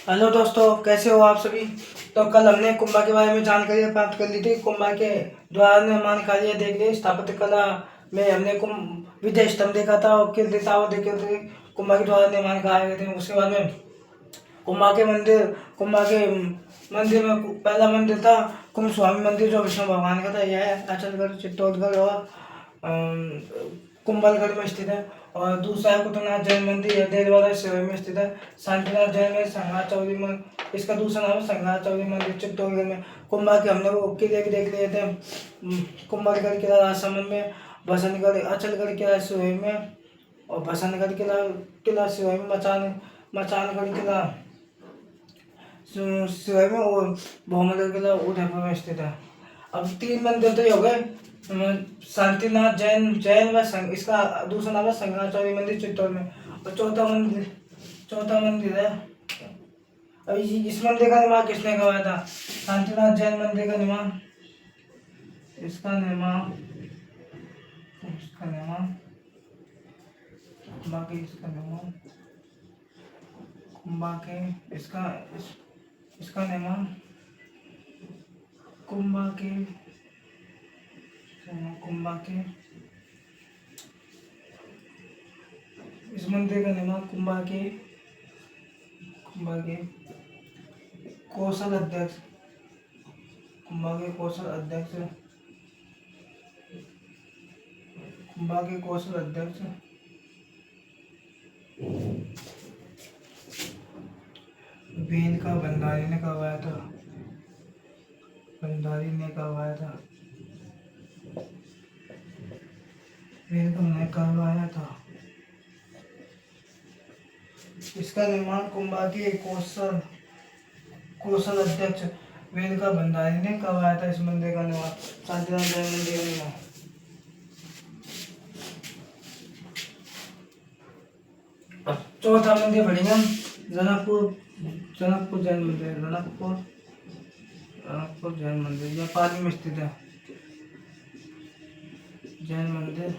Hello दोस्तों, कैसे हो आप सभी। तो कल हमने कुंभा के बारे में जानकारी प्राप्त कर ली थी। कुंभा के द्वारा निर्माण कार्य देख लिए। स्थापत्य कला में हमने कुंभ विजय स्तंभ देखा था और किल टावर देखे थे। कुंभा के द्वारा निर्माण कार्य थे। उसके बाद में कुंभा के मंदिर में पहला मंदिर था कुंभ स्वामी मंदिर, जो विष्णु भगवान का था। यह अचलगढ़, चित्तौड़गढ़ और कुंभलगढ़ में स्थित है। और दूसरा है कुतुबनाथ जैन मंदिर, यह देलवाड़ा सिरोही में स्थित है। शांतिनाथ जैन में संघार चौरी मंदिर, इसका दूसरा नाम है संघार चौरी मंदिर, चित्तौड़गढ़ में। कुंभा के हमने वो किले भी देख लिए थे। कुंभलगढ़ किला राजसमंद में, बसंतगढ़ अचलगढ़ किला सिरोही में, और बसंतगढ़ किला सिरोही में, मचानगढ़ किला सिरोही में, और भौमगढ़ किला उदयपुर में स्थित है। अब 3 मंदिर तो ये हो गए। शांतिनाथ जैन व इसका दूसरा नाम है संघाचौरी मंदिर, चित्तौड़ में। और चौथा मंदिर है। अब इस मंदिर का निर्माण किसने करवाया था? शांतिनाथ जैन मंदिर का निर्माण इसका निर्माण बाकी इसका निर्माण बाकी इसका निर्माण कुंभा के इस मंदिर का निर्माण कुंभा के कौशल अध्यक्ष कुंभा के कौशल अध्यक्ष वेद का भंडारी ने करवाया था। इसका निर्माण कुंभा के कौशल अध्यक्ष वेद का भंडारी ने करवाया था। इस मंदिर का निर्माण, शांतिनाथ जैन मंदिर का निर्माण। चौथा मंदिर पढ़ेंगे हम, जनकपुर जैन मंदिर। जनकपुर जैन मंदिर यह पाली में स्थित है। जैन मंदिर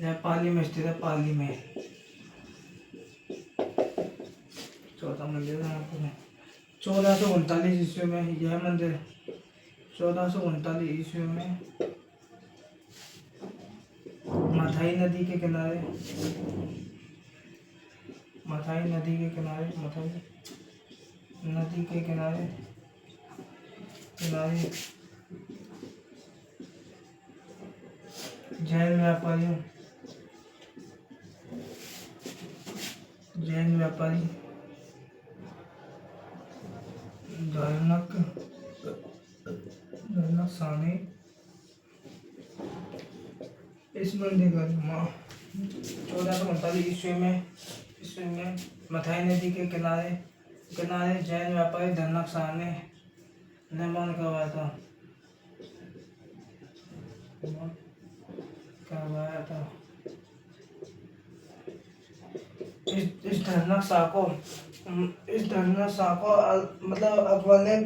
यह पाली में स्थित है, पाली में। चौथा मंदिर 1439 ईस्वी में यह मंदिर 1439 ईस्वी में मथाई नदी के किनारे जैन व्यापारी धर्मक सानी इस मंदिर का निर्माण 1439 ईस्वी में मथाई नदी के किनारे जैन व्यापारी धनक शाह ने निर्माण करवाया था। इस धनक शाह को मतलब अकबर ने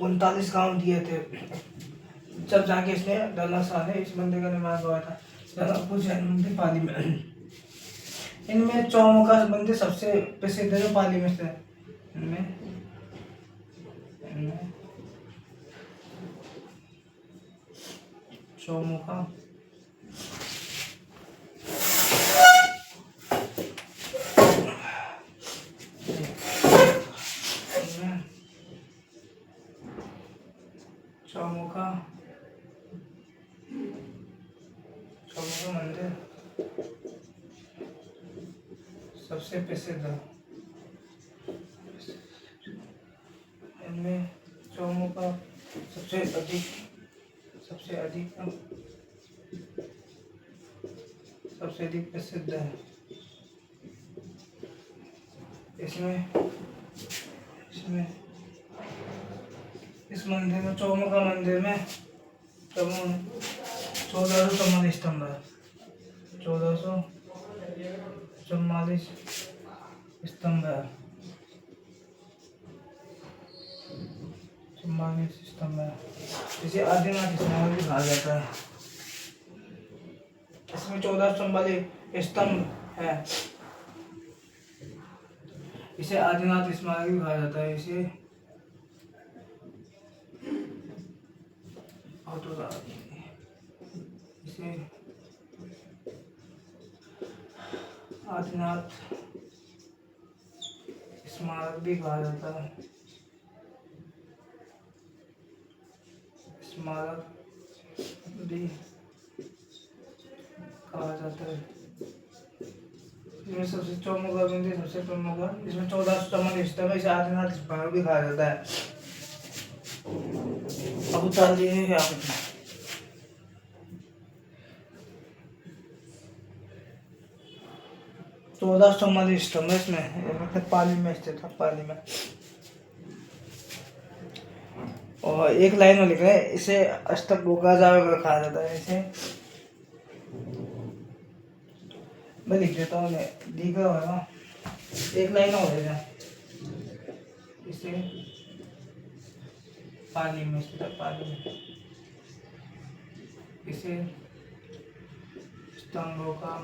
39 गांव दिए थे, जब जाके इसने धनक शाह ने इस मंदिर का निर्माण करवाया था। जनकपुर जैन मंदिर पाली में। इनमें चौमुखा मंदिर सबसे प्रसिद्ध है, जो पाली में स्थित है। इनमें चौमुखा मंदिर सबसे प्रसिद्ध है। इनमें चौमुखा सबसे अधिक प्रसिद्ध है। इसमें इस मंदिर में चौमुखा मंदिर में 1444 स्तंभ है। 1444 स्तंभ है। इसे आदिनाथ स्तंभ भी कहा जाता है। इसमें 14 स्तंभ वाले स्तंभ है। इसे आदिनाथ स्मारक भी कहा जाता है। इसे इसे आदिनाथ स्मारक भी कहा जाता है। स्मारक भी कहा जाता है। इसमें सबसे प्रमुख मंदिर, सबसे प्रमुख है, इसमें 1454 स्तर है। इसे आदिनाथ स्मारक भी कहा जाता है। अब उतार दिए क्या 1444 स्तंभ है इसमें, मतलब पाली में स्थित है, पाली में। और एक लाइन में लिख रहे हैं, इसे अष्टभुजा कहा जाता है। इसे मैं लिख देता हूँ, दिख रहा होगा, एक लाइन हो जाएगा। इसे पाली में स्थित है, पाली में। इसे स्तंभों का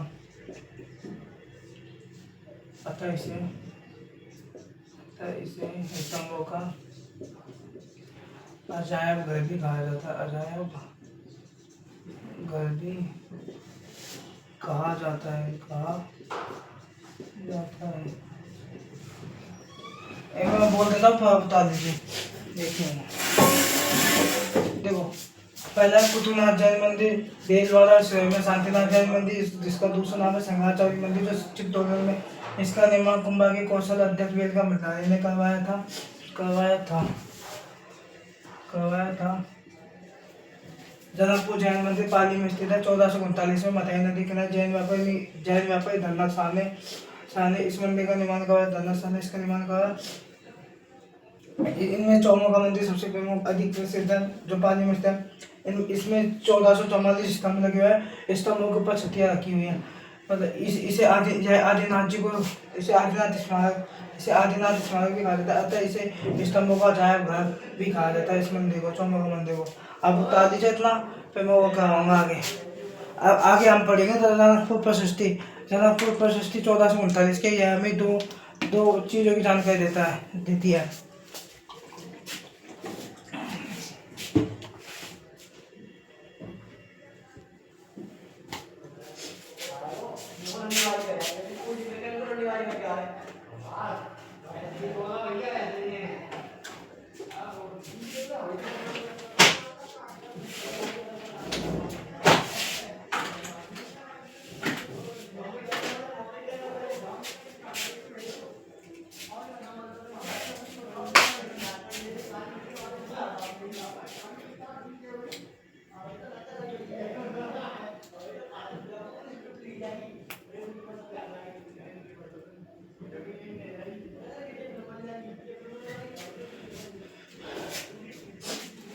अतः इसे स्तंभों का अजायब घर भी कहा जाता है। अजायब घर भी कहा जाता है, कहा जाता है। एक मैं बोल देता हूँ, बता दीजिए। देखिए, देखो, पहला कुतुबनाथ जैन मंदिर देलवाड़ा शहर में, शांतिनाथ जैन मंदिर जिसका दूसरा नाम है संगाचार्य मंदिर जो चित्तौड़गढ़ में। इसका निर्माण कुंभा के कौशल अध्यक्ष वेद का मिठाई ने करवाया था। जनकपुर जैन मंदिर पाली में स्थित है। 1439 में मथई नदी किनारे जैन व्यापारी धननाथ शाह ने इस मंदिर का निर्माण करवाया। धननाथ शाह ने इसका निर्माण करवाया। इनमें चौमो का मंदिर सबसे प्रमुख अधिक प्रसिद्ध है जो पाली में स्थित है। इसमें 1444 स्तंभ लगे हुए हैं। स्तंभों के ऊपर छतियां रखी हुई हैं। मतलब इसे आदिनाथ जी को इसे आदिनाथ स्मारक भी कहा जाता है। अतः इसे स्तंभों का अजायब घर भी कहा जाता है। इस मंदिर को, चौमो का मंदिर को। अब बता दीजिए इतना, फिर मैं वो कराऊंगा आगे। अब आगे हम पढ़ेंगे जनकपुर प्रशस्ति। जनकपुर प्रशस्ति 1439 के, यह हमें दो चीज़ों की जानकारी देती है।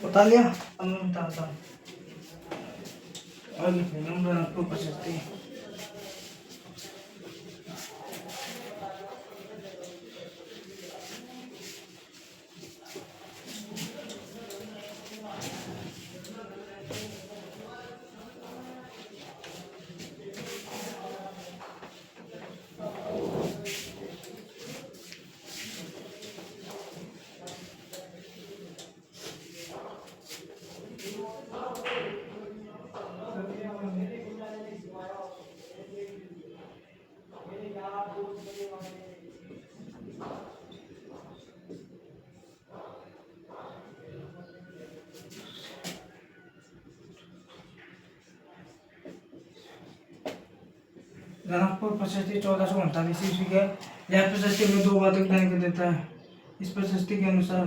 बता लिया, अब मैं बताता हूँ। और जनकपुर प्रशस्ति जनकपुर प्रशस्ति 1439 ईस्वी के। यह प्रशस्ति में दो बातों की जानकारी देता है। इस प्रशस्ति के अनुसार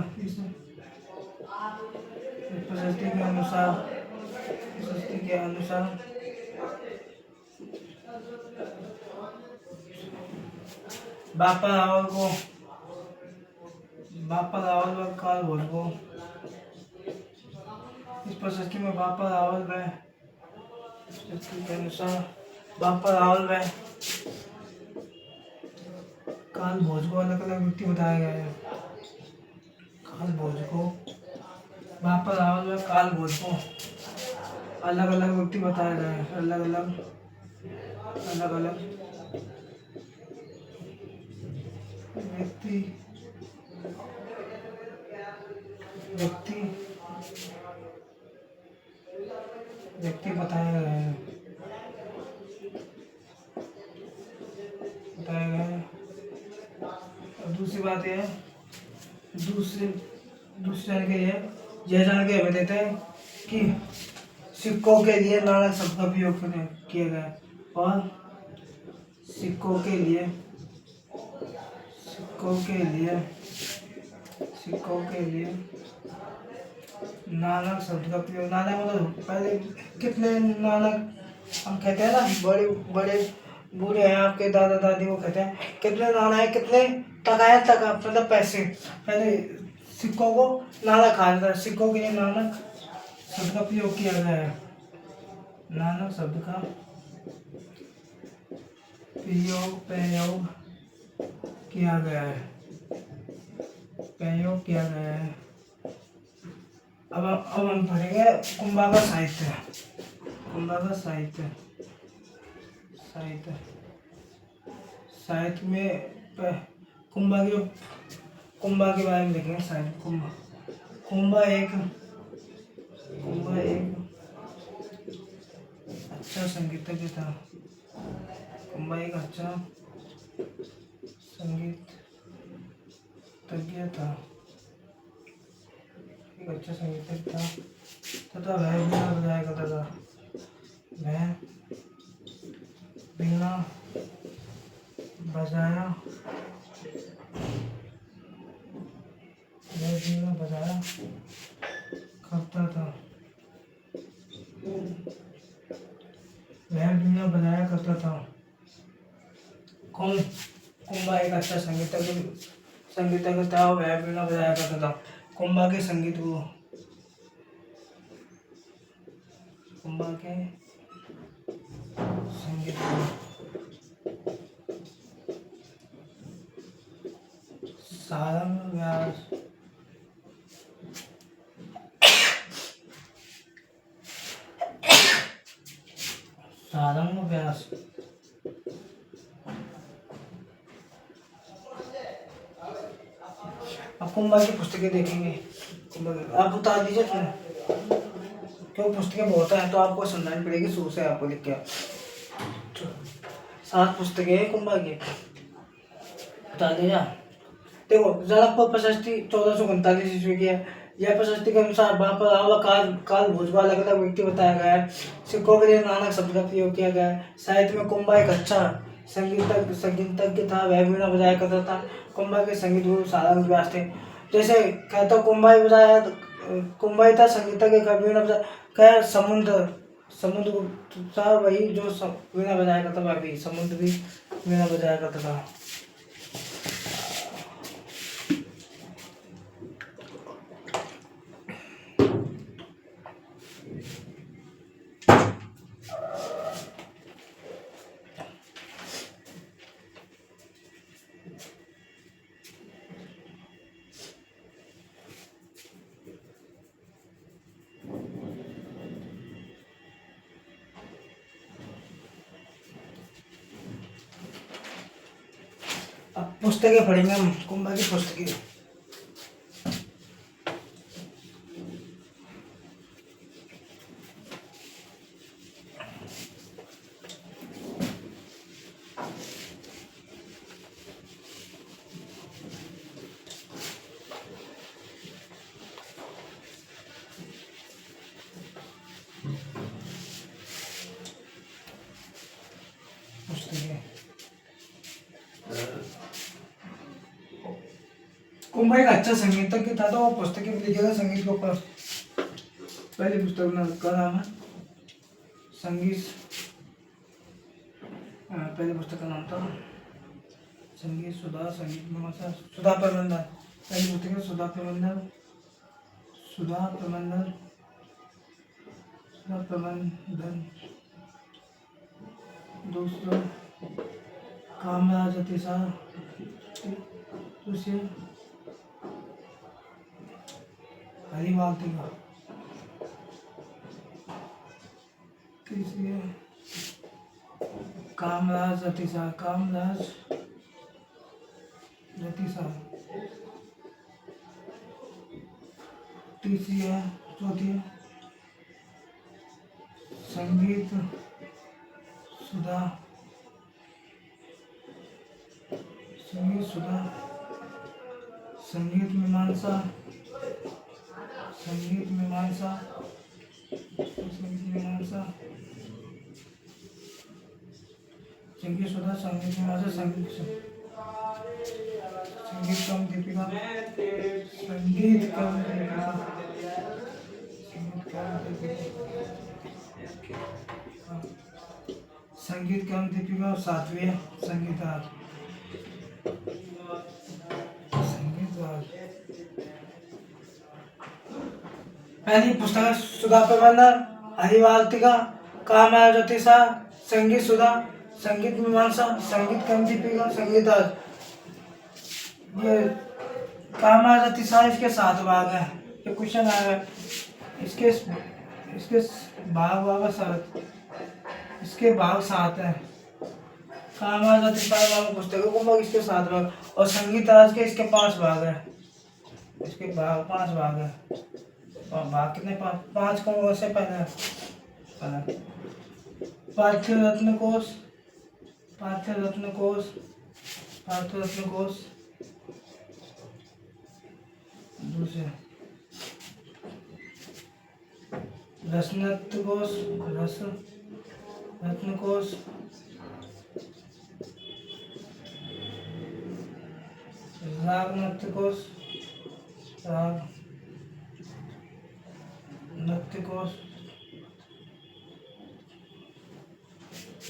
बापा रावल व काल भोज को, इस प्रशस्ति में बापा रावल व प्रशस्ति के अनुसार बापा रावल व काल भोज को अलग अलग व्यक्ति बताया गया है। काल भोज को, बापा रावल व काल भोज को अलग अलग व्यक्ति बताया गया है। अलग अलग व्यक्ति व्यक्ति व्यक्ति बताया गया है। और दूसरी बात यह है, दूसरी दूसरी जानकारी है, यह जानकारी हमें देते हैं कि सिक्कों के लिए नाणक शब्द का प्रयोग किया गया है। और सिक्कों के लिए नानक शब्द का प्रयोग, नानक मतलब पहले कितने नानक हम कहते हैं ना, बड़े बड़े बूढ़े हैं आपके दादा दादी, वो कहते हैं कितने नाना है, कितने टका है, टका मतलब पैसे। पहले सिक्कों को नानक कहा जाता है, सिक्कों के लिए नानक शब्द का प्रयोग किया गया है। नानक शब्द का प्रयोग किया गया है। अब हम पढ़ेंगे कुंभा का साहित्य। साहित्य में कुंभा के बारे में देखेंगे। साहित्य कुंभा एक अच्छा संगीतज्ञ था। कुंभा एक अच्छा संगीतज्ञ था तथा वह बीणा बजाया करता था। बीणा बजाया करता था। कौन? कुंभा एक अच्छा संगीतज्ञ था, वह बीणा बजाया करता था। कुंभा के संगीत गुरु सारंग व्यास अब कुंभा की पुस्तकें देखेंगे। आप बता दीजिए क्यों पुस्तकें बहुत हैं, तो आपको समझानी पड़ेगी शुरू से, आपको लिख के। 7 पुस्तकें हैं कुंभा की, बता दीजिए। देखो, जनकपुर प्रशस्ति 1439 ईस्वी की है। यह प्रशस्ति के अनुसार वहाँ पर आवला काल भोजवा अलग अलग व्यक्ति बताया गया है। सिक्कों के लिए नानक शब्द का प्रयोग किया गया है। साहित्य में कुंभा एक अच्छा संगीतज्ञ था, वह बीणा बजाया करता था। कुंभा के संगीत गुरु सारंग व्यास थे। जैसे कहता कुंभा ही बजाया, कुंभा ही था संगीतज्ञ का, बीणा बजाया क्या, समुद्र था वही जो वीणा बजाया करता, वह भी समुद्र भी वीणा बजाया करता था। अब पुस्तकें पढ़ेंगे हम, कुंभा की पुस्तकें। कुंभा एक अच्छा संगीतज्ञ था, तो वो पुस्तकें लिखेगा संगीत के ऊपर। पहली पुस्तक का नाम है संगीत, पहली पुस्तक का नाम था संगीत सुधा, संगीत में सुधा प्रबंधन। पहली पुस्तक है सुधा प्रबंधन। दूसरा कामराज अतिसार, दूसरी हरिवाल तिगा, तीसरी कामराज रतिसा, तीसरी है, चौथी है संगीत सुधा, संगीत सुधा, संगीत मीमांसा, संगीत मीमांसा, संगीत मीमांसा, संगीत सुधा, संगीत मीमांसा, संगीत संगीत कम दीपिका, संगीत कम दीपिका, संगीत कम दीपिका, संगीत कम दीपिका, और सातवीं है संगीत राग, संगीत राग। पहली पुस्तक है सुधा प्रबंधन, हरिवाल्तिका, कामया ज्योतिषा, संगीत सुधा, संगीत मीमांसा, संगीत कम दीपिका, संगीत राग। ये कामया ज्योतिषा इसके 7 भाग है। ये क्वेश्चन आया इसके इसके भाग वाग 7, इसके भाग 7 है। कामया ज्योतिषा नामक पुस्तकों को इसके 7 भाग, और संगीत राज के इसके 5 भाग है। इसके भाग 5 भाग है। और भाग कितने? 5 कौन से पहले पार्थ्य रत्न कोश, पार्थ्य रत्न कोश, पार्थ्य रत्न कोश, दूसरे रसनत्व कोश, रस रत्न कोश, राग नृत्य कोश, राग नृत्य कोश,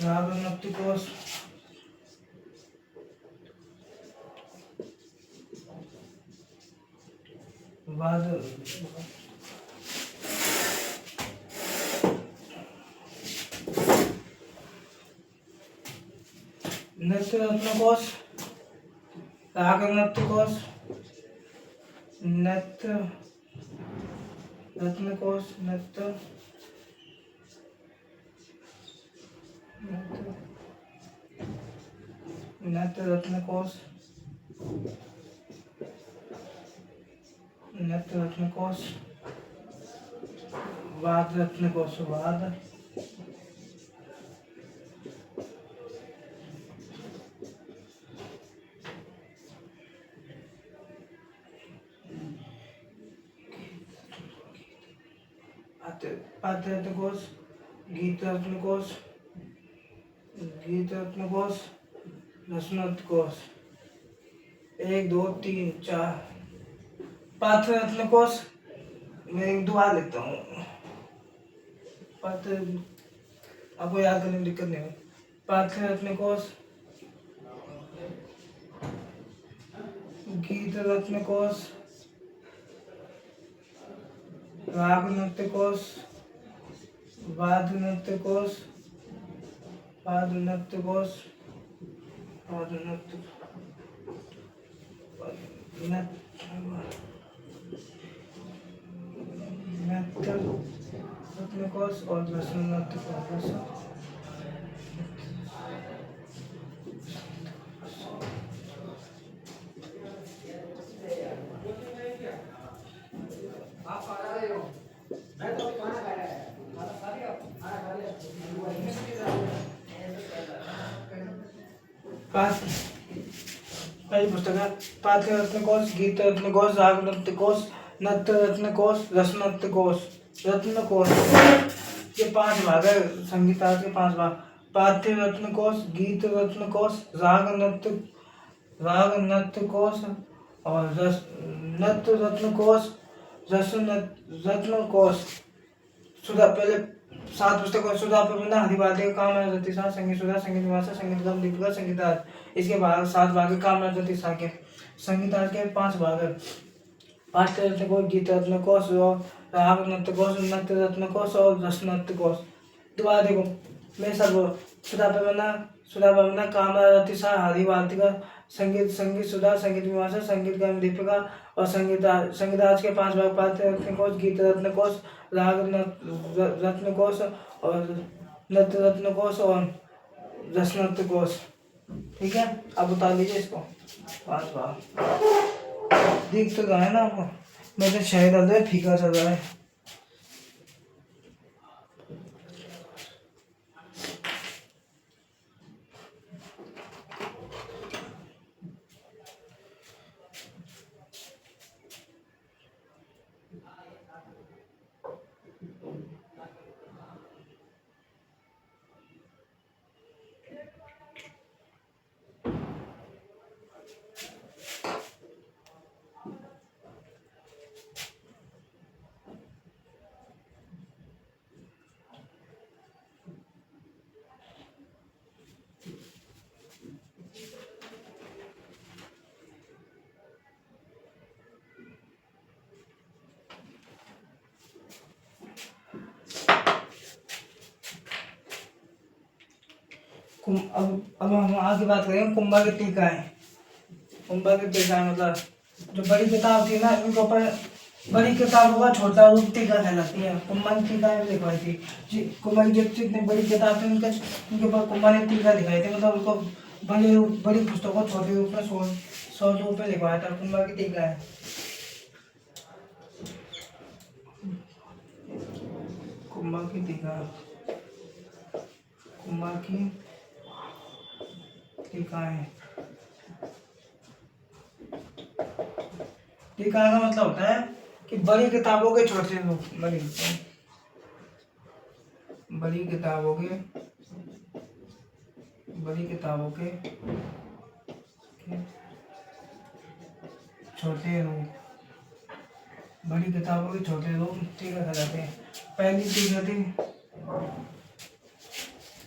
राग नृत्य कोश, बाद नृत्य रत्न कोश, राग नृत्य कोश, नृत्य रत्न कोश, नृत्य नृत्य रत्न कोश, नृत्य रत्न कोश, वाद रत्न कोश, वाद पाद्य रत्न कोश, गीत रत्न कोश, गीत रत्न कोश, रसनत्व कोश। 1 2 3 4 पात्र रत्न कोश। मैं एक दुआ लिखता हूँ, पात्र आपको याद करने में दिक्कत नहीं है। पात्र रत्न कोश, गीत रत्न कोश, राग नृत्य कोश, वाद नृत्य कोश, वाद नृत्य कोश, वाद नृत्य नृत्य रत्न कोश और रसन नृत्य कोश। पहली पुस्तक है पात्र रत्न कोश, गीत रत्न कोश, राग नृत्य कोश, नृत्य रत्न कोश, रस नृत्य कोश, रत्न कोश। ये 5 भाग है संगीत के 5 भाग। पार्थ्य रत्न कोश, गीत रत्न कोश, राग नृत्य कोश और नृत्य रत्न कोश, रस रत्न कोश। सुधा पहले 7 पुस्तकों सुधा प्रबंधन, हरिवाल्तिका, कामया ज्योतिषा, संगीत सुधा, संगीत मीमांसा, संगीत कम दीपिका, संगीत राज। इसके भाग 7 भाग है। कामया ज्योतिषा के संगीत राज के 5 भाग है। पार्थ्य रत्न कोश, गीत रत्न कोश और राग नृत्य कोश, नृत्य रत्न कोश और रस नृत्य कोश। दोबारा देखो मैं सब सुधा प्रबंधन, कामया ज्योतिषा, हरिवाल्तिका, संगीत सुधा, संगीत मीमांसा, संगीत कम दीपिका और संगीत राज के 5 भाग। पार्थ्य रत्न कोश, गीत रत्न कोश, राग रत्न कोश और नृत्य रत्न कोश और रस नृत्य कोश। ठीक है, अब उतार लीजिए इसको। 5 बार दिख तो रहा है ना आपको, मेरे शहद डाल दो, फीका चल रहा है। अब हम आगे बात करेंगे कुंभा की टीका है। कुंभा की टीका है मतलब जो बड़ी किताब थी ना, इनके ऊपर बड़ी किताबों का छोटा रूप टीका कहलाती है। कुंभा की टीका में लिखवाई थी जी, कुंभा की जितनी बड़ी किताब थी उनके उनके ऊपर कुंभा ने टीका दिखाई थी, मतलब उनको बड़ी पुस्तकों को छोटे रूप में सौ रूप में लिखवाया था। कुंभा की टीका है। कुंभा की टीका, कुंभा की टीका है। टीका का मतलब होता है कि बड़ी किताबों के छोटे रूप, बड़ी किताबों के छोटे रूप, बड़ी किताबों के छोटे रूप टीका कहलाते हैं। पहली टीका थी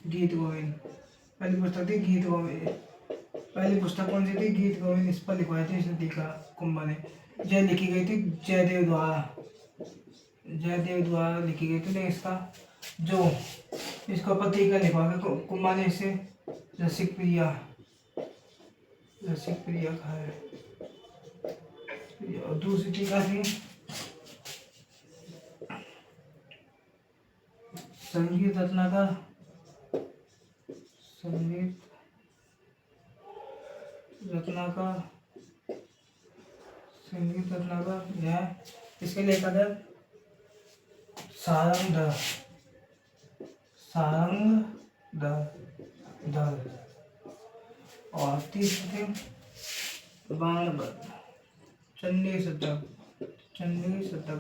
गीत गोविंद, पहली पुस्तक थी गीत गोविंद। पहली पुस्तक कौन सी थी? गीत गोविंद। इस पर लिखवाई थी इसने टीका कुंभा ने। जय लिखी गई थी जयदेव द्वारा, जयदेव द्वारा लिखी गई थी। इसका जो इसका ऊपर टीका लिखवा के कुंभा ने इसे रसिक प्रिया कहा है। और दूसरी टीका थी संगीत रत्नाकर, संगीत रत्नाकर यह इसके लेखक है सारंगधर और तीसरी थी बाणभट्ट, चंडी शतक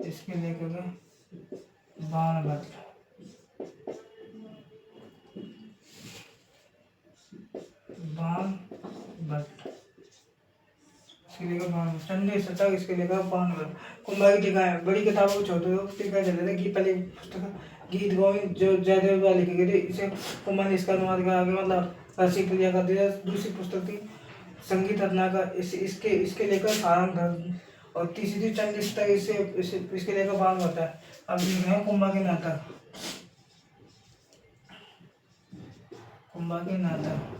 इसके लेखक है बाणभट्ट। चंडी शतक इसके लेखक बाणभट्ट। कुंभा की टीका है। बड़ी किताबों को छोटे टीका चलते थे। पहले पुस्तक गीत गोविंद जो जयदेव द्वारा लिखी गई थी, इसे कुंभा ने इसका अनुवाद करा के मतलब रसिक प्रिया कर दिया। दूसरी पुस्तक थी संगीत रत्नाकर, इसके लेकर सारंगधर। और तीसरी थी चंडी शतक, इसके लेकर बाणभट्ट है। अब लिखे हैं कुंभा के नाटक, कुंभा के नाटक।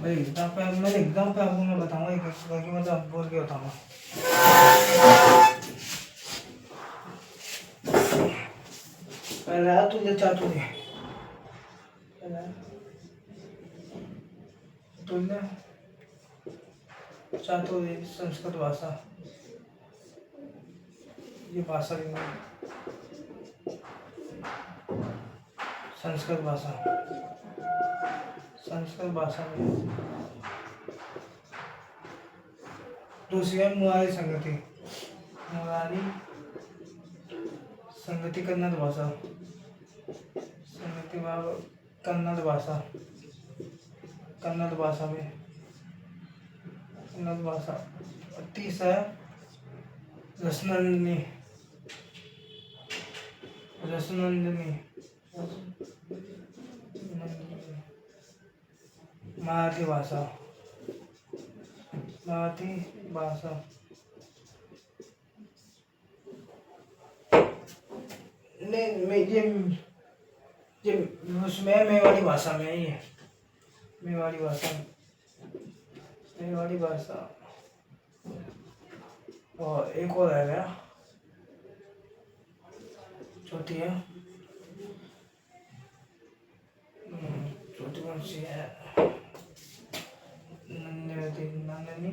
मैं एग्जाम पे आपको मैं बताऊंगा एक करके, मतलब आप बोल के बताऊंगा। पहला तुल्य चातुर्य, तुल्य चातुर्य संस्कृत भाषा, ये भाषा संस्कृत भाषा में। दूसरी है मुरारी संगति कन्नड़ भाषा, कन्नड़ भाषा। तीसरा है रसनंदिनी, मराठी भाषा। नहीं, ये उसमें मेवाड़ी भाषा में ही है। मेवाड़ी भाषा और एक और रह गया, चौथी है। चौथी कौन सी है? नंदिनी नंदिनी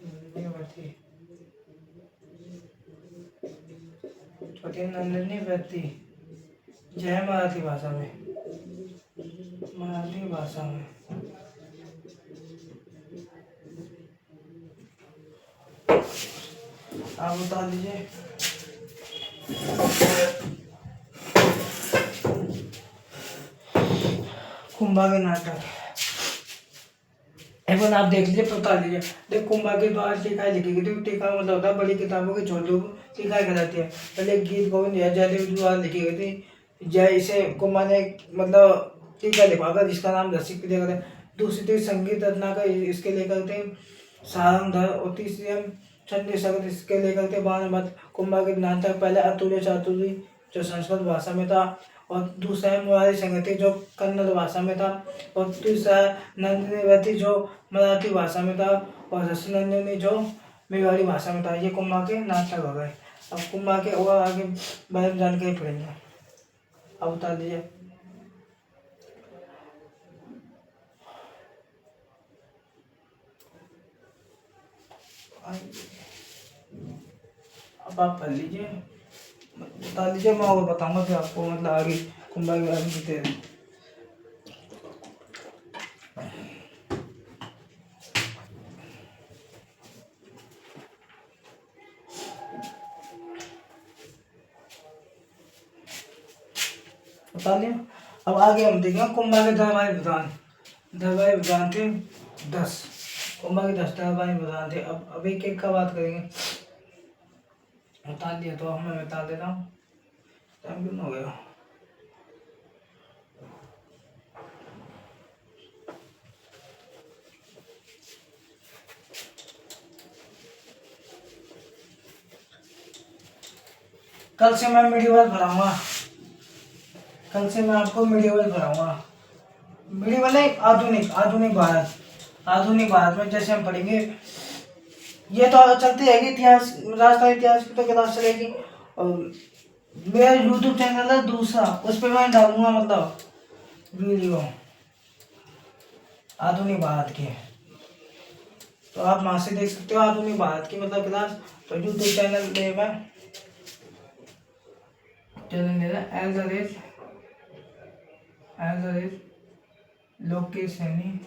नंदिनी चौथी नंदिनी व्यक्ति जय मराठी भाषा में, मराठी भाषा में आप बता दीजिए। कुंभा के नाटक एक बार आप देख लीजिए, बता लीजिए। देख कुंभा के द्वार टीका लिखी गई थी। टीका मतलब होता है बड़ी किताबों के छोटों को टीका कहलाती है। पहले गीत गोविंद या जयदेव द्वारा लिखी गई थी। जय इसे कुंभा ने मतलब टीका लिखवाकर जिसका नाम रसिक दिया गया। दूसरी थी संगीत रत्नाकर, इसके लेकर थे सारंगधर। और तीसरी हम चंडी सगत, इसके लेकर थे बाणभट्ट। कुंभा के नाटक पहले अतुल्य चातुर्य जो संस्कृत भाषा में था, और दूसरा है मुरारी संगति जो कन्नड़ भाषा में था, और तीसरा है नंदिनी व्यति जो मराठी भाषा में था, और रसी नंदिनी जो मेवाड़ी भाषा में था। ये कुंभा के नाटक हो गए। अब कुंभा के और आगे बारे में जानकारी पड़ेंगे। अब बता दीजिए। अब आप पढ़ लीजिए, बता दीजिए, मैं और बताऊंगा फिर आपको मतलब आगे कुंभा के बारे में डिटेल। बता लिया। अब आगे हम देखेंगे कुंभा के धारावाहिक विधान। धारावाहिक विधान थे 10। कुंभा के 10 धारावाहिक विधान थे। अब एक एक का बात करेंगे। बता दिया तो मैं बता देता हूँ। टाइम कितना हो गया? कल से मैं मिडिवल पढ़ाऊंगा। कल से मैं आपको मिडिवल पढ़ाऊंगा। मिडिवल नहीं, आधुनिक आधुनिक भारत। आधुनिक भारत में जैसे हम पढ़ेंगे, ये तो चलती रहेगी इतिहास, राजस्थान इतिहास की तो क्लास चलेगी। और मेरा यूट्यूब चैनल है दूसरा, उस पर मैं डालूंगा मतलब वीडियो आधुनिक भारत की, तो आप वहाँ से देख सकते हो आधुनिक भारत की मतलब क्लास। तो यूट्यूब चैनल नेम है, चैनल नेम है लोकेश सैनी,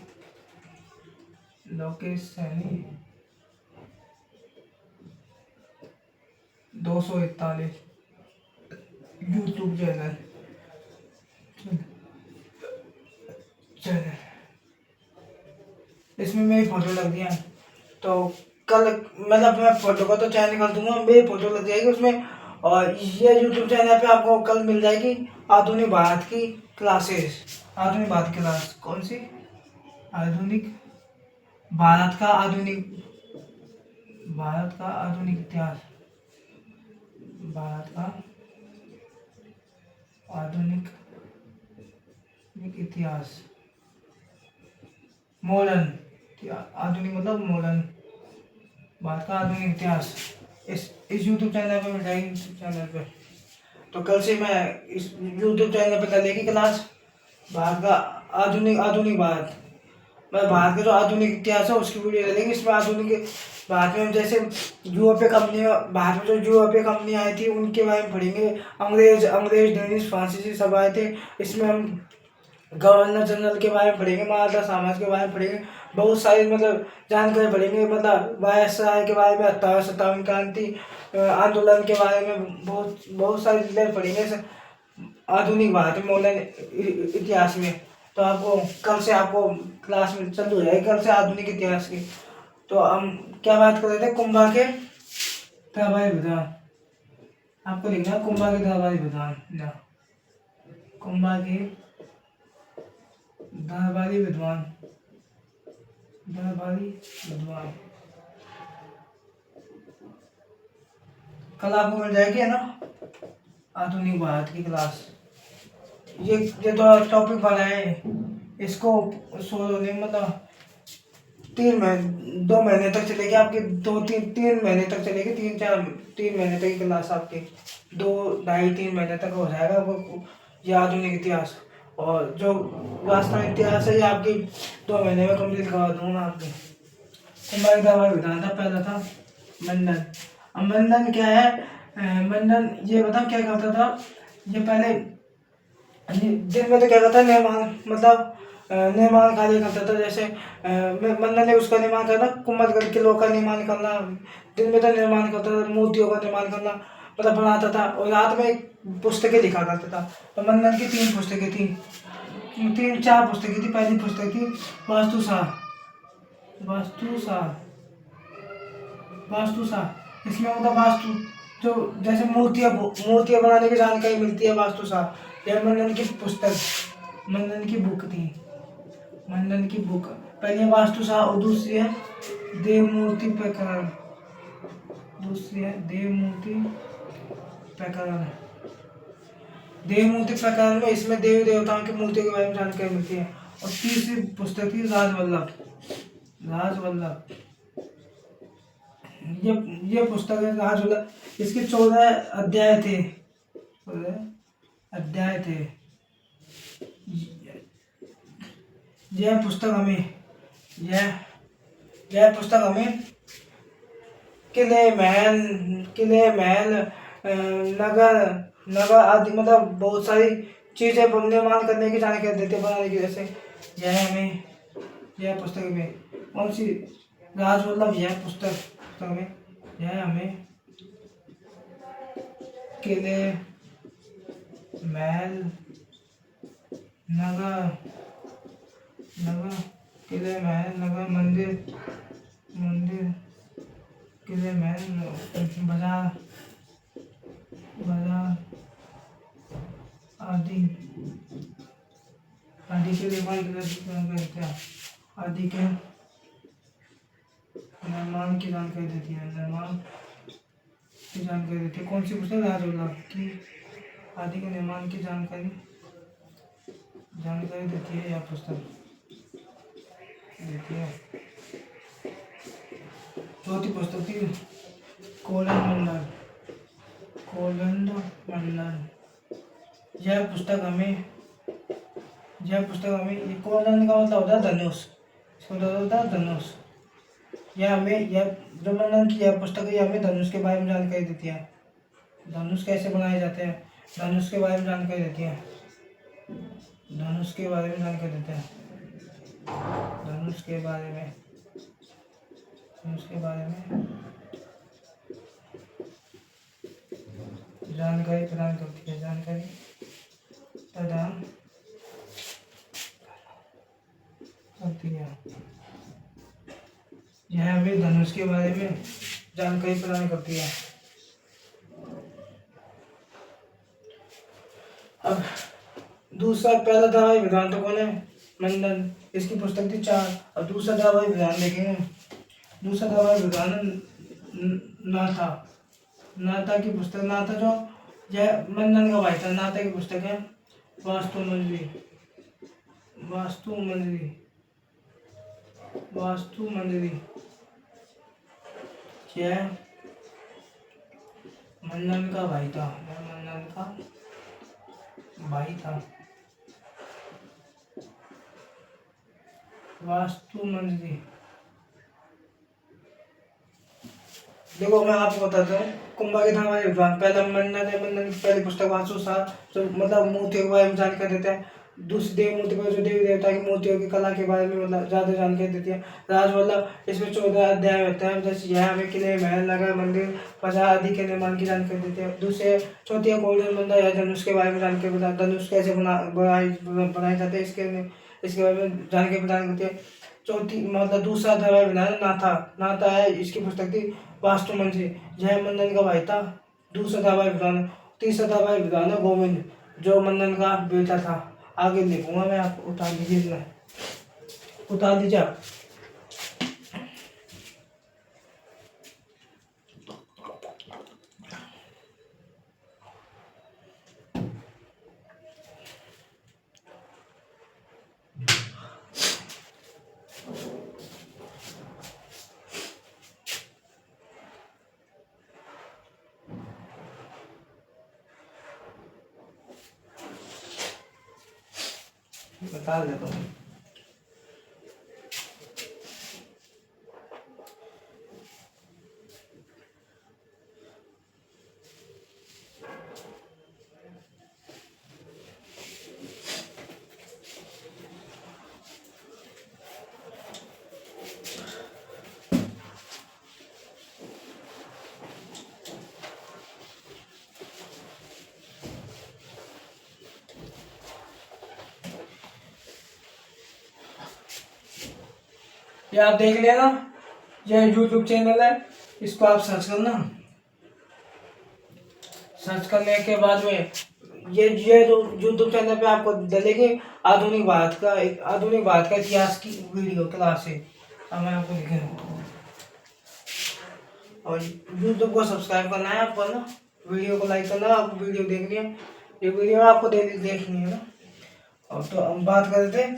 लोकेश सैनी 241 यूट्यूब चैनल। इसमें मेरी फोटो लग दिया, तो कल मतलब मैं फोटो का तो चैनल कर दूंगा, मेरी फोटो लग जाएगी उसमें। और ये यूट्यूब चैनल पे आपको कल मिल जाएगी आधुनिक भारत की क्लासेस। आधुनिक भारत क्लास कौन सी? आधुनिक भारत का आधुनिक इतिहास। भारत का आधुनिक इतिहास, मॉडर्न। आधुनिक मतलब मॉडर्न, भारत का आधुनिक इतिहास। इस यूट्यूब चैनल पे मिल जाएगी, यूट्यूब चैनल पे। तो कल से मैं इस यूट्यूब चैनल पे चलेगी क्लास भारत का आधुनिक भारत। मैं भारत का जो आधुनिक इतिहास है उसकी वीडियो डालेंगे। इसमें आधुनिक भारत में जैसे यूरोपीय कंपनी, भारत में जो यूरोपीय कंपनी आई थी उनके बारे में पढ़ेंगे। अंग्रेज डेनिश फ्रांसीसी सब आए थे। इसमें हम गवर्नर जनरल के बारे में पढ़ेंगे, मराठा साम्राज्य के बारे में पढ़ेंगे। बहुत सारी मतलब जानकारी पढ़ेंगे, मतलब वायसराय के बारे में, 57 क्रांति आंदोलन के बारे में बहुत सारी चीजें पढ़ेंगे आधुनिक भारत में मॉडर्न इतिहास में। तो आपको कल से आपको क्लास में चालू हो जाएगी कल से आधुनिक इतिहास की। तो हम क्या बात कर रहे थे? कुंभा के धारावाहिक विधान। आपको लिखना कुंभा के धारावाहिक विधान, कुंभा के धारावाहिक विद्वान, कल आपको मिल जाएगी है ना आधुनिक भारत की क्लास। ये तो टॉपिक बना है, इसको सोल्व होने मतलब 2 महीने तक चलेगी आपकी, 2 3 3 महीने तक चलेगी, 3 महीने तक की क्लास आपकी, 2 ढाई 3 महीने तक हो जाएगा वो ये आधुनिक इतिहास। और जो वास्तविक इतिहास है ये आपकी 2 महीने में कंप्लीट करवा दूंगा आपकी। कुंभारी का विधान था, पहला था मंडन। अब मंडन क्या है? मंडन ये बताओ क्या करता था ये पहले, दिन में तो क्या करता है निर्माण, मतलब निर्माण कार्य करता था। जैसे मंडन ने उसका निर्माण करना, कुंभलगढ़ किलों का निर्माण करना, दिन में तो निर्माण करता था, मूर्तियों का निर्माण करना मतलब बनाता था, और रात में पुस्तकें लिखा करता था। तो मंडन की 3 पुस्तकें थी, 3 4 पुस्तकें थी। पहली पुस्तक थी वास्तुशास्त्र, वास्तुशास्त्र, वास्तुशास्त्र इसमें मतलब वास्तु जो जैसे मूर्तियाँ बनाने की जानकारी मिलती है, वास्तुशास्त्र। यह मंडन की पुस्तक, मंडन की बुक थी, मंडन की बुक। पहली वास्तुशास्त्र और दूसरी है देवमूर्ति प्रकरण, दूसरी है देवमूर्ति प्रकरण। देवमूर्ति प्रकरण में इसमें देवी देवताओं की मूर्तियों के बारे में जानकारी मिलती है। और तीसरी पुस्तक थी राजवल्लभ, राजवल्लभ। ये पुस्तक है राजवल्लभ। इसके 14 अध्याय थे, 14 अध्याय थे। यह पुस्तक हमें यह पुस्तक हमें किले महल नगर नगर आदि मतलब बहुत सारी चीजें निर्माण करने की जानकारी देते बनाने की। जैसे यह पुस्तक में कौन सी राजवल्लभ, यह पुस्तक में यह हमें किले महल नगर किले महल नगर मंदिर किले महल बाजार आदि के निर्माण आदि के निर्माण की जानकारी देती है, निर्माण की जानकारी देती है। कौन सी पुस्तक? राजवल्लभ की आदि के निर्माण की जानकारी देती है, यह पुस्तक देती है। चौथी पुस्तक थी कोलन मंडल, यह पुस्तक हमें ये कोलन का मतलब होता है धनुष, इसका मतलब होता है धनुष। यह जो मंडन की यह पुस्तक है, हमें धनुष के बारे में जानकारी देती है। धनुष कैसे बनाए जाते हैं, धनुष के बारे में जानकारी देती है, धनुष के बारे में जानकारी देते हैं, धनुष के बारे में जानकारी प्रदान करती है, जानकारी प्रदान करती है। यह हमें धनुष के बारे में जानकारी प्रदान करती है। अब दूसरा, पहला धारावाहिक विधान तो कौन है? मंडन। इसकी पुस्तक थी 4। और दूसरा धारावाहिक विधान देखेंगे। दूसरा धारावाहिक विधान नाथा की पुस्तक। नाथा जो यह मंडन का भाई था। नाथा की पुस्तक है वास्तु मंजरी। यह मंडन का भाई था, वास्तु मंजरी। देखो मैं आपको बताता हूँ, कुंभा के धारावाहिक विधान पहला मंडन है। मंडन की पहली पुस्तक वास्तुशास्त्र, जो मतलब मूर्तियों के बारे में जानकारी देता है। दूसरी देव मूर्ति पर जो देवी देवता की मूर्तियों की कला के बारे में मतलब ज्यादा जानकारी देती है। राजवल्लभ, इसमें 14 अध्याय होते हैं। जैसे यह हमें किले महल नगर मंदिर बाजार आदि के निर्माण की जानकारी देते हैं। दूसरे चौथी है गोल्डन मंदिर, या धनुष के बारे में जानकारी बताता है। धनुष कैसे बनाए जाते हैं इसके बारे में जानकारी प्रदान करती है। चौथी मतलब दूसरा धारावाहिक विधान नाथा है। इसकी पुस्तक थी वास्तु मंजरी। यह मंडन का भाई था। दूसरा धारावाहिक विधान। तीसरा धारावाहिक विधान है गोविंद, जो मंडन का बेटा था। आगे लिखूंगा मैं, आप उतार लीजिए, आप। बता देता हूँ। ये आप देख लेना, ये यूट्यूब चैनल है, इसको आप सर्च करना। सर्च करने के बाद में ये जो यूट्यूब चैनल पे आपको डलेगी आधुनिक भारत का इतिहास की वीडियो क्लास है। अब मैं आपको दिखाऊँ, और यूट्यूब को सब्सक्राइब करना है आपको ना, वीडियो को लाइक करना, आपको वीडियो देखनी है, ये वीडियो आपको देखनी है ना। और तो हम बात करते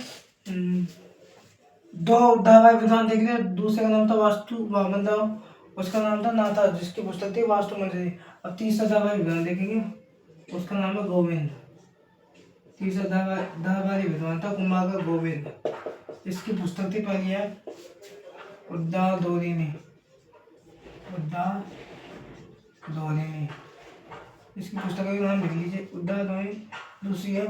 दो धारावाहिक विद्वान देख लिया। दूसरे का नाम था वास्तु, मतलब उसका नाम था नाथा, जिसकी पुस्तक थी वास्तु मंजरी। अब तीसरा धारावाहिक विद्वान देखेंगे, उसका नाम है गोविंद। तीसरा धारावाहिक विद्वान था कुमार गोविंद, इसकी पुस्तक थी पहली है उद्दालधोरणी। इसकी पुस्तक का नाम लिख लीजिए, उद्दालधोरणी। दूसरी है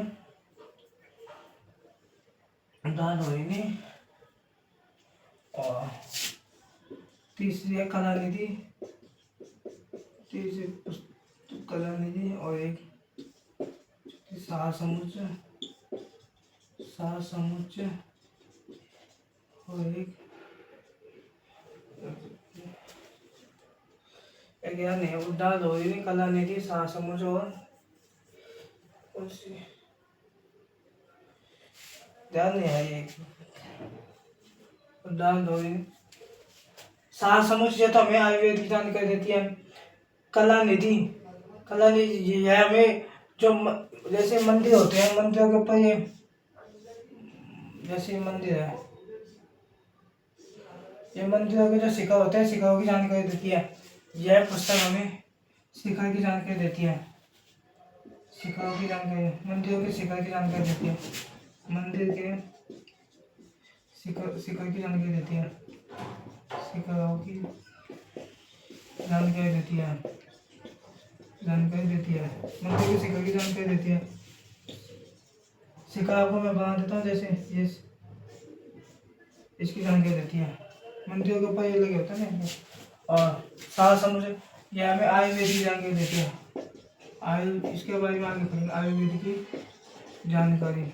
उद्दालधोरणी, और तीसरी है कलानिधि। कलानिधि, और एक सारसमुच्चय, और एक याद नहीं, उद्दालधोरणी, कलानिधि, सारसमुच्चय, और ध्यान नहीं है ये। उद्दालधोरणी, सारसमुच्चय तो हमें आयुर्वेद की जानकारी देती है। कलानिधि ये हमें जो जैसे मंदिर होते हैं, मंदिरों के ऊपर ये जैसे मंदिर है, ये मंदिरों के जो शिखर होते हैं, शिखरों की जानकारी देती है। यह पुस्तक हमें शिखर की जानकारी देती है, शिखरों की जानकारी, मंदिरों के शिखर की जानकारी देती है, मंदिर के शिखर की जानकारी देती है, शिखरों की जानकारी देती है, मंदिर के शिखर की जानकारी देती है। शिखर आपको मैं बना देता हूँ, जैसे ये इसकी जानकारी देती है, मंदिरों के ऊपर ये लगे होते हैं ना। और सारसमुच्चय यह हमें आयुर्वेद की जानकारी देती है। इसके बारे में आगे पढ़ेंगे, आयुर्वेद की जानकारी।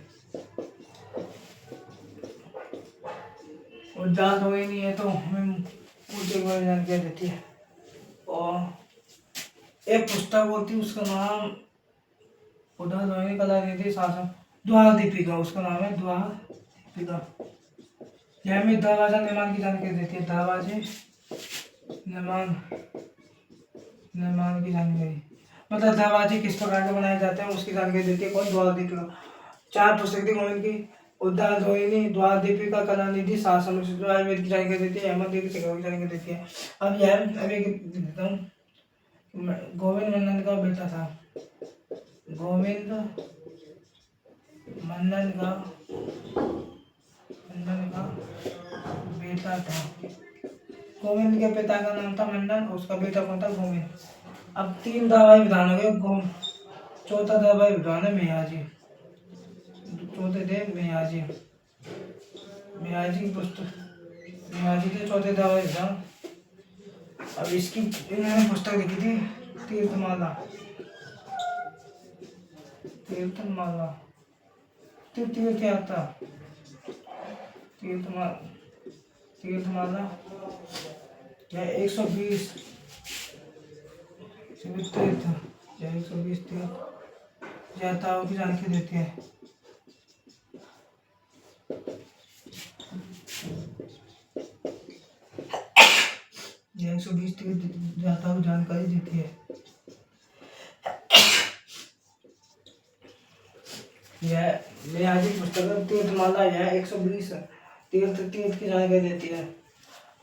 और जांच हो ही नहीं है तो हमें उसके बारे में जानकारी देती है। और एक पुस्तक होती है, उसका नाम उद्दालधोरणी, कलानिधि, शासन, द्वार दीपिका, उसका नाम है द्वार दीपिका। यह हमें दरवाजा निर्माण की जानकारी देती है, दरवाजे निर्माण की जानकारी, मतलब दरवाजे किस प्रकार के बनाए जाते हैं उसकी जानकारी देती है। कौन? द्वार दीपिका। 4 पुस्तक थी गोविंद की, उद्दालधोरणी, द्वार दीपिका, कलानिधि, सारसमुच्चय, आयुर्वेद की जानकारी देती है, हेमंत की जानकारी देती है। अब यह अभी देता हूँ, गोविंद मन्नन का बेटा था, गोविंद मन्नन का बेटा था। गोविंद के पिता का नाम था मन्नन, उसका बेटा कौन था? गोविंद। अब 3 धारावाहिक विधान हो गए। चौथा धारावाहिक विधान है मेयाजी। चौथे थे मेयाजी की पुस्तक, मेयाजी के चौथे धारावाहिक विधान। अब इसकी इन्होंने पुस्तक लिखी थी तीर्थमाला, तीर्थयात्रा, तीर्थमाला। यह 120 तीर्थ, यह 120 तीर्थ यात्राओं की जानकारी देती है। यह 120 तीर्थ यात्राओं की जानकारी देती है। यह मेयाजी पुस्तक तीर्थमाला, यह 120 तीर्थ की जानकारी देती है।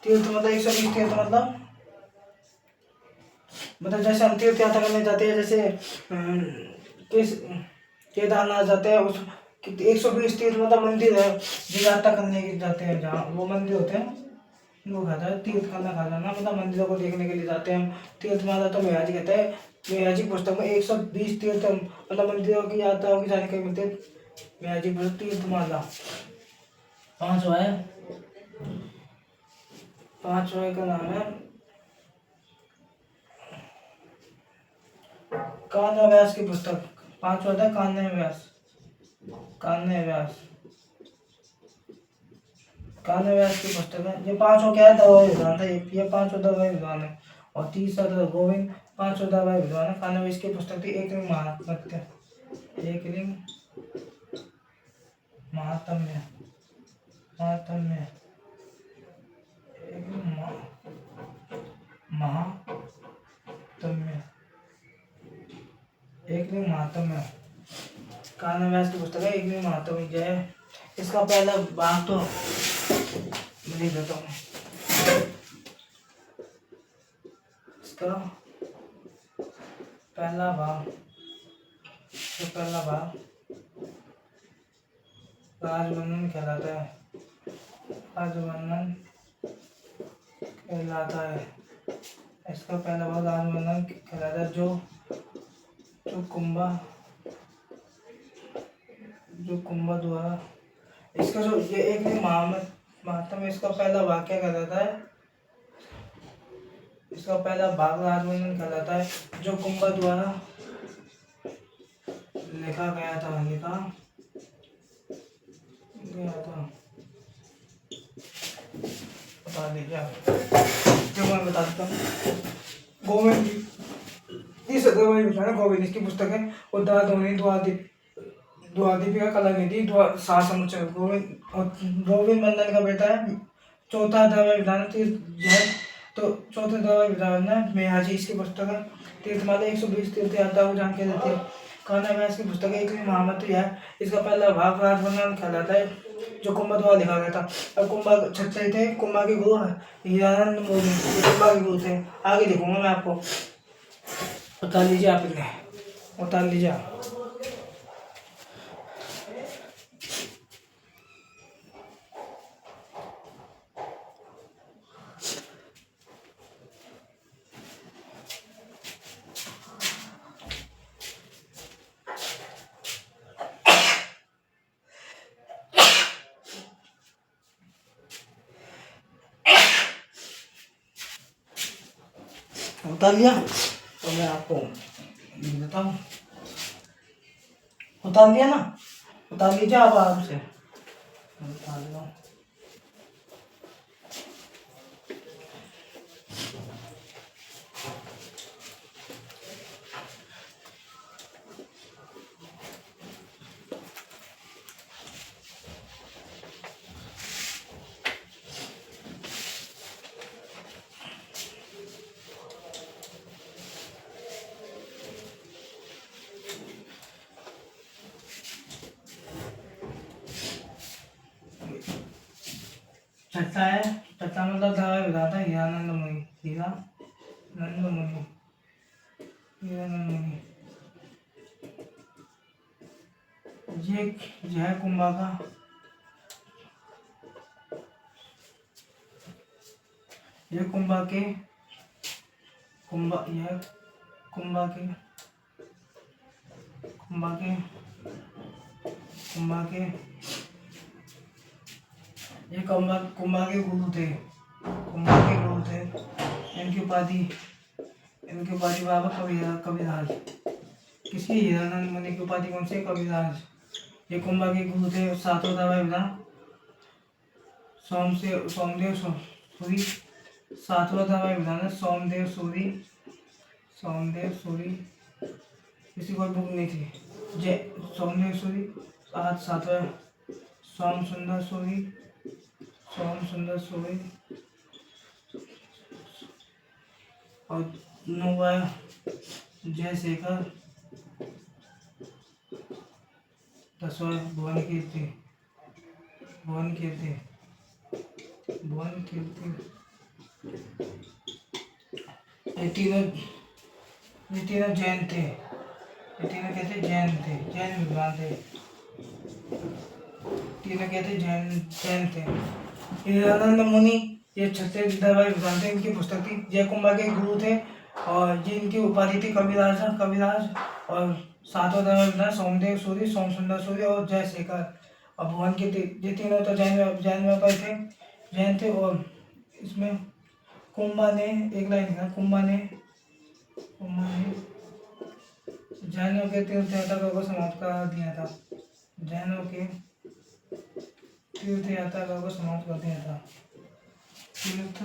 तीर्थ मतलब 120 तीर्थ, मतलब जैसे हम तीर्थ यात्रा करने जाते हैं, जैसे किस केदारनाथ जाते हैं, कि 120 तीर्थ मतलब मंदिर है जो यात्रा करने के जाते हैं, जहाँ वो मंदिर होते हैं वो खाता है तीर्थ करना खा जाना, मतलब मंदिरों को देखने के लिए जाते हैं हम। तीर्थ माता तो महाराज कहते हैं, महाराज की पुस्तक में 120 तीर्थ मतलब मंदिरों की यात्राओं की जानकारी मिलती है। महाराज की पुस्तक तीर्थमाला। पांचवा है, पांचवा का नाम है कान्हा व्यास की पुस्तक। पांचवा था कान्हा व्यास, कान्हा व्यास, कान्हा व्यास की पुस्तक है। ये पांचों क्या है, दवाई विद्वान था, ये पांचों दवाई विद्वान है। और तीसरा था गोविंद, पांचों दवाई विद्वान है। कान्हा व्यास की पुस्तक थी एक लिंग महात्म्य, एक लिंग महात्म्य, महात्म्य, एक लिंग महात्म्य, एक लिंग महात्म्य। कान्हा व्यास की पुस्तक है एक लिंग महात्म्य जो है। इसका पहला भाग तो लिख देता हूँ। इसका पहला भाग, तो पहला भाग राजवर्णन कहलाता है, राजवर्णन कहलाता है। इसका पहला भाग राजवर्णन कहलाता है, जो जो कुंभा द्वारा। इसका जो ये एक महात्मा में इसका पहला भाग क्या कहलाता है, इसका पहला भाग राजवर्णन कहलाता है, जो कुंभा द्वारा लिखा गया था, बता दीजिए जो मैं बता देता हूँ। गोविंद इस गोविंद इसकी पुस्तक है। उद्धार ध्वनि द्वादीपिका कला निधि समुच्चय। गोविंद मंडल का बेटा है। चौथा दवा विधान तो चौथे दवा विधान है मेहाजी, इसकी पुस्तक है। तीर्थमाला 120 तीर्थ यात्रा को जान के देते हैं। कान्हा व्यास की पुस्तक है एक महामती है। इसका पहला भाग राजवर्णन कहलाता है, जो कुंभा द्वारा लिखा गया था। अब कुंभा छत्र थे, कुंभा के गुरु हीरानंद मोदी कुंभा के गुरु थे। आगे लिखूंगा मैं आपको, उतार लीजिए आप, इन्हें उतार लीजिए आप। उतार लिया तो मैं आपको लिख देता हूँ। उतार लिया ना, उतार लीजिए आप आराम से। उतार लो। छठा है, छठा मतलब दवा विधाता हीरानंद मुनि, हीरानंद मुनि, हीरानंद मुनि। ये है कुंभा का, ये कुंभा के, कुंभा यह कुंभा के, कुंभा के, कुंभा के, ये कुंभा के गुरु थे, कुंभा के गुरु थे। इनकी उपाधि बाबा कविराज। किसी हीरानंद मुनि की उपाधि कौन से, कविराज। ये कुंभा के गुरु थे। सातों दवा विधान सोमदेव सूरी। सातवां दवा विधान है सोमदेव सूरी, सोमदेव सूरी। किसी कोई बुक नहीं थी। जय सोमदेव सूरी। सातवां सोम सुंदर सूरी, सोम सुंदर सूरी। और नौवा जयशेखर। 10वां भुवन कीर्ति, भुवन कीर्ति, भुवन कीर्ति। ये तीनों जैन थे, ये तीनों कैसे जैन थे, जैन विद्वान थे। तीनों क्या थे, जैन जैन थे। हिरानंद मुनि ये छत्तीस दरबार जानते हैं, इनकी पुस्तक थी। जयकुमार के गुरु थे और ये इनकी उपाधि थी कविराज कविराज। और सातवां दरबार सोमदेव सूरी, सोम सुंदर सूरी और जयशेखर। और भुवन के ये तीनों तो जैन व्यापारी थे, जैन थे। और इसमें कुंभा ने एक लाइन लिखा, कुंभा ने जैनों के तीर्थ यात्रा को समाप्त कर दिया था। जैनों के तीर्थ यात्रा को समाप्त कर दिया था। तीर्थ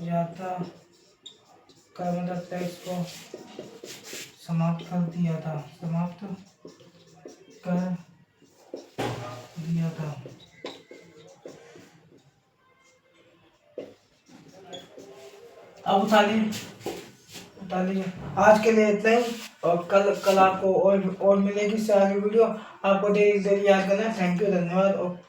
यात्रा का मतलब टैक्स को समाप्त कर दिया था, समाप्त कर दिया था। अब उठा लीजिए। आज के लिए इतना ही। और कल आपको और मिलेगी इससे आगे वीडियो। आपको डेली याद करना है। थैंक यू, धन्यवाद। और